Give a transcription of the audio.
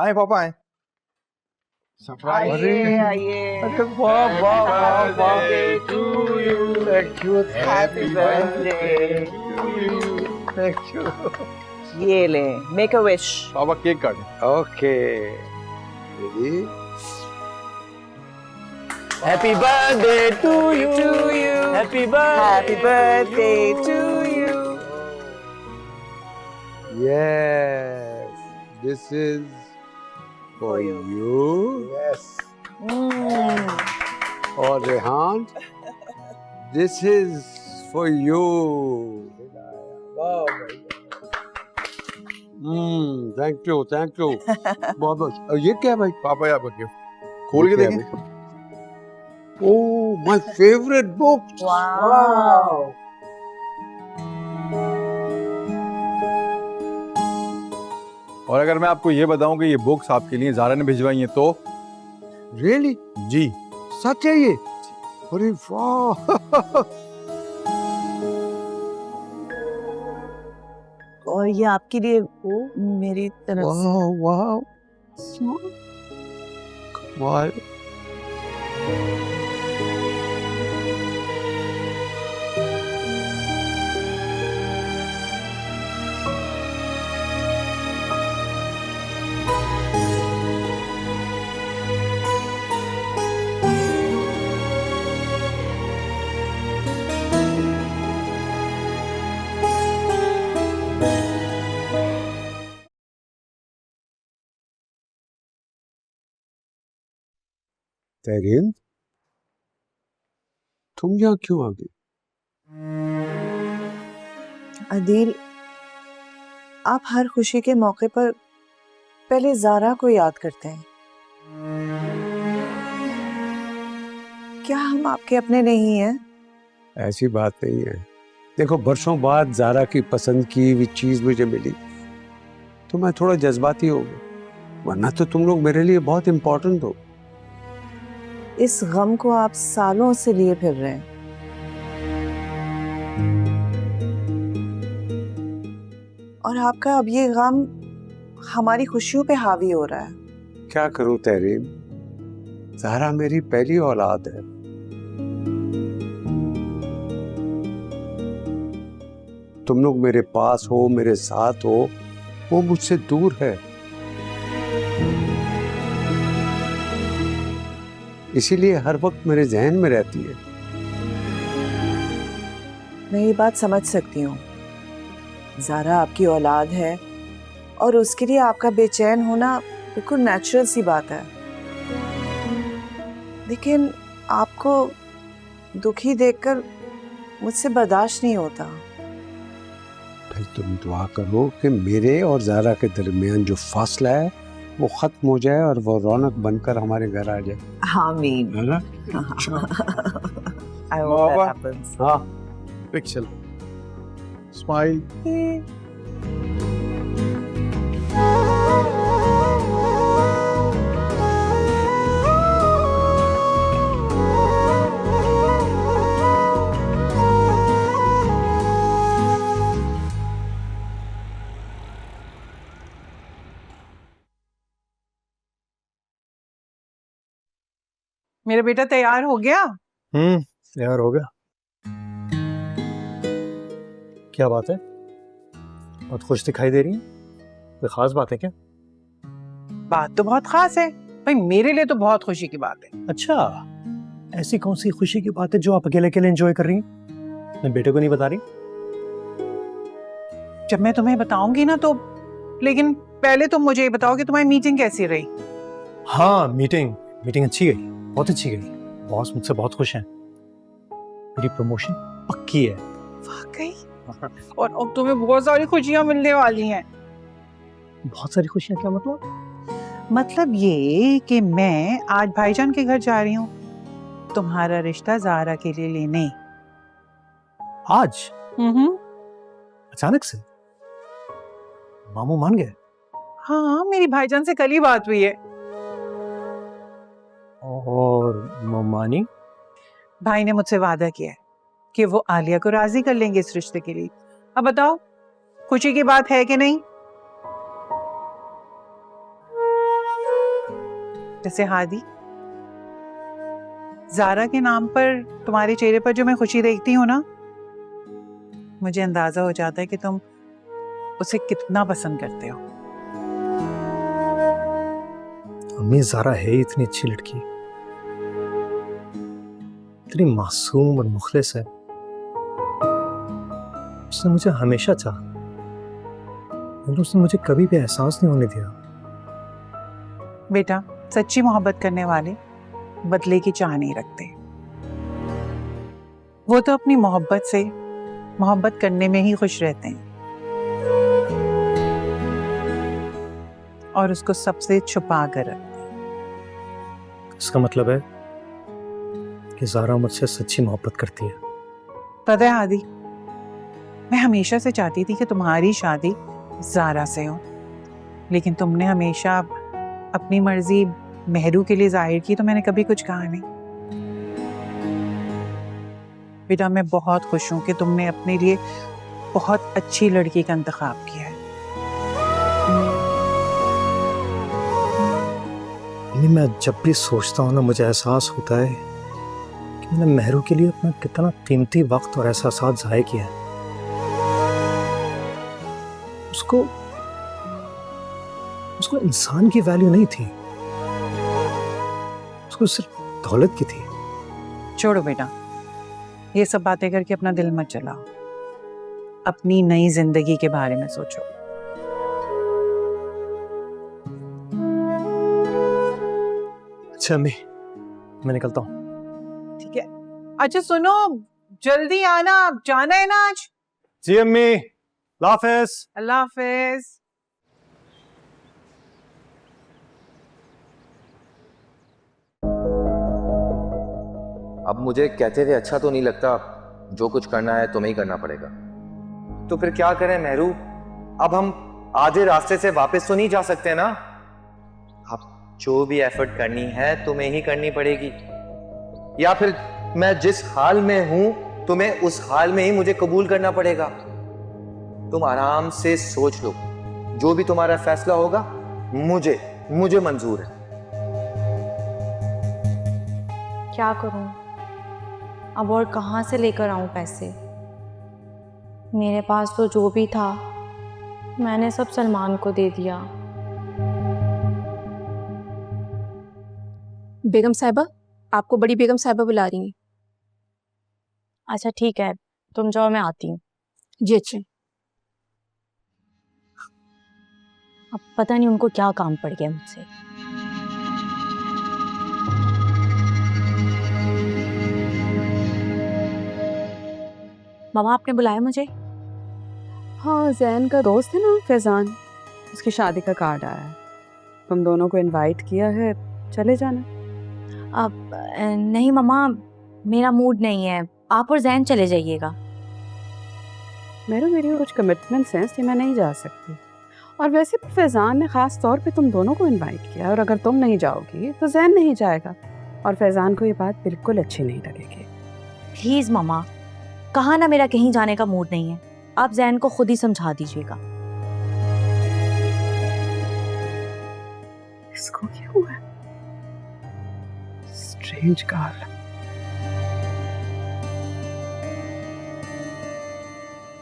आए पापा आए। आइए आइए। अरे वाह वाह वाह वाह। Thank you. Happy birthday. Thank you. ये ले, make a wish. पापा केक काटे। Okay ready. Happy birthday to you. To you. Happy birthday. Happy birthday to you. Yes, this is for you. Yes. और Rehan, this is for you. Thank you thank you. बहुत बहुत। ये क्या है भाई? पापा ये आपका गिफ्ट खोल के ये क्या देखिए। है? Oh, my favorite book. Wow. और अगर मैं आपको ये बताऊं कि ये बुक्स आपके लिए ज़ारा ने भिजवाई हैं तो? Really? जी। सच है ये? अरे वाह। और ये आपके लिए वो मेरी तरफ से। वाह वाह। कमाल। तहरीन, तुम यहाँ क्यों आ गई? अदील, आप हर खुशी के मौके पर पहले ज़ारा को याद करते हैं। क्या हम आपके अपने नहीं हैं? ऐसी बात नहीं है। देखो, बरसों बाद ज़ारा की पसंद की हुई चीज़ मुझे मिली तो मैं थोड़ा जज्बाती हो गया, वरना तो तुम लोग मेरे लिए बहुत इम्पोर्टेंट हो। इस गम को आप सालों से लिए फिर रहे हैं। और आपका अब ये गम हमारी खुशियों पे हावी हो रहा है। क्या करूं तहरीन, ज़ारा मेरी पहली औलाद है। तुम लोग मेरे पास हो, मेरे साथ हो, वो मुझसे दूर है। इसीलिए हर वक्त मेरे जहन में रहती है। मैं ये बात समझ सकती हूँ, ज़ारा आपकी औलाद है और उसके लिए आपका बेचैन होना बिल्कुल नेचुरल सी बात है। लेकिन आपको दुखी देखकर मुझसे बर्दाश्त नहीं होता। फिर तुम दुआ करो कि मेरे और ज़ारा के दरमियान जो फासला है वो खत्म हो जाए और वो रौनक बनकर हमारे घर आ जाए। आमीन। है ना? I hope that Baba. happens. हाँ। Picture smile. मेरा बेटा तैयार हो गया? तैयार हो गया। क्या बात है, बहुत खुश दिखाई दे रही है, कोई खास बात है क्या? बात तो बहुत खास है भाई, मेरे लिए तो बहुत खुशी की बात है। अच्छा, ऐसी कौन सी खुशी की बात है जो आप अकेले अकेले एंजॉय कर रही हैं? मैं बेटे को नहीं बता रही? जब मैं तुम्हें बताऊंगी ना तो, लेकिन पहले तुम मुझे ये बताओ कि तुम्हारी मीटिंग कैसी रही? हाँ, मीटिंग अच्छी गई, बहुत अच्छी गई। बॉस मुझसे बहुत खुश हैं, मेरी प्रमोशन पक्की है। वाकई? और अब तुम्हें बहुत सारी खुशियां मिलने वाली हैं। बहुत सारी खुशियां? क्या मतलब? मतलब ये कि मैं आज भाईजान के घर जा रही हूँ तुम्हारा रिश्ता ज़ारा के लिए लेने। आज अचानक से मामू मान गए? हाँ, मेरी भाईजान से कल ही बात हुई है। और मम्मानी? भाई ने मुझसे वादा किया है कि वो आलिया को राजी कर लेंगे इस रिश्ते के लिए। अब बताओ, खुशी की बात है कि नहीं? जैसे हादी। जारा के नाम पर तुम्हारे चेहरे पर जो मैं खुशी देखती हूँ ना, मुझे अंदाजा हो जाता है कि तुम उसे कितना पसंद करते हो। अम्मी ज़ारा है ही इतनी अच्छी लड़की, इतनी मासूम और मुखलिस है। उसने मुझे हमेशा चाहा, मगर उसने मुझे कभी भी एहसास नहीं होने दिया। बेटा, सच्ची मोहब्बत करने वाले बदले की चाह नहीं रखते। वो तो अपनी मोहब्बत से मोहब्बत करने में ही खुश रहते हैं और उसको सबसे छुपा कर रखते हैं। इसका मतलब है कि ज़ारा मुझसे सच्ची मोहब्बत करती है। पता है हादी, मैं हमेशा से चाहती थी कि तुम्हारी शादी ज़ारा से हो, लेकिन तुमने हमेशा अपनी मर्जी मेहरू के लिए जाहिर की, तो मैंने कभी कुछ कहा नहीं। बेटा, मैं बहुत खुश हूं कि तुमने अपने लिए बहुत अच्छी लड़की का इंतखाब किया है। अम्मी, मैं जब भी सोचता हूँ ना, मुझे एहसास होता है कि मैंने मेहरू के लिए अपना कितना कीमती वक्त और एहसासात ज़ाया किया है। उसको इंसान की वैल्यू नहीं थी, उसको सिर्फ दौलत की थी। छोड़ो बेटा, ये सब बातें करके अपना दिल मत जलाओ। अपनी नई जिंदगी के बारे में सोचो। अच्छा अम्मी, मैं निकलता हूँ। ठीक है। अच्छा सुनो, जल्दी आना, जाना है ना आज। जी अम्मी, अल्लाह हाफिज़। अल्लाह हाफिज। अब मुझे कहते हुए अच्छा तो नहीं लगता, जो कुछ करना है तुम्हें ही करना पड़ेगा। तो फिर क्या करें मेहरू, अब हम आधे रास्ते से वापस तो नहीं जा सकते ना। अब जो भी एफर्ट करनी है तुम्हें ही करनी पड़ेगी, या फिर मैं जिस हाल में हूं तुम्हें उस हाल में ही मुझे कबूल करना पड़ेगा। तुम आराम से सोच लो, जो भी तुम्हारा फैसला होगा मुझे मंजूर है। क्या करूं अब, और कहाँ से लेकर आऊं पैसे? मेरे पास तो जो भी था मैंने सब सलमान को दे दिया। बेगम साहिबा, आपको बड़ी बेगम साहिबा बुला रही हैं। अच्छा ठीक है, तुम जाओ, मैं आती हूँ। जी अच्छा। अब पता नहीं उनको क्या काम पड़ गया मुझसे। मामा, आपने बुलाया मुझे? हाँ, जैन का दोस्त है ना फैजान, उसकी शादी का कार्ड आया है, तुम दोनों को इनवाइट किया है, चले जाना। अब नहीं मामा, मेरा मूड नहीं है, आप और जैन चले जाइएगा। मेरी कुछ कमिटमेंट्स हैं इसलिए मैं नहीं जा सकती, और वैसे भी फैजान ने ख़ास तौर पे तुम दोनों को इनवाइट किया, और अगर तुम नहीं जाओगी तो जैन नहीं जाएगा, और फैजान को ये बात बिल्कुल अच्छी नहीं लगेगी। प्लीज़ मामा, कहा ना मेरा कहीं जाने का मूड नहीं है, आप जैन को खुद ही समझा दीजिएगा। इसको क्या हुआ? Strange girl.